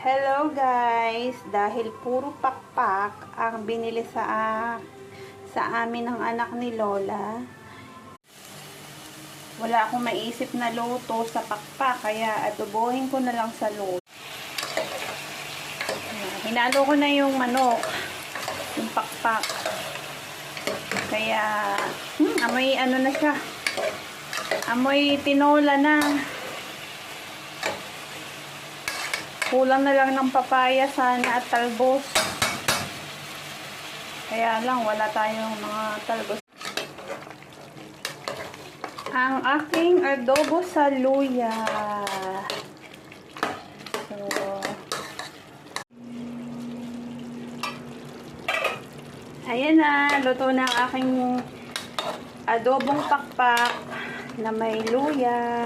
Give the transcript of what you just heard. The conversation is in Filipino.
Hello guys! Dahil puro pakpak ang binili sa amin ng anak ni Lola, wala akong maisip na luto sa pakpak, kaya adobohin ko na lang sa luto. Hinalo ko na yung manok, yung pakpak. Kaya, amoy ano na siya. Amoy tinola na. Kulang na lang ng papaya sana at talbos. Kaya lang, wala tayong mga talbos. Ang aking adobo sa luya. So, ayan na, luto na ang aking adobong pakpak na may luya.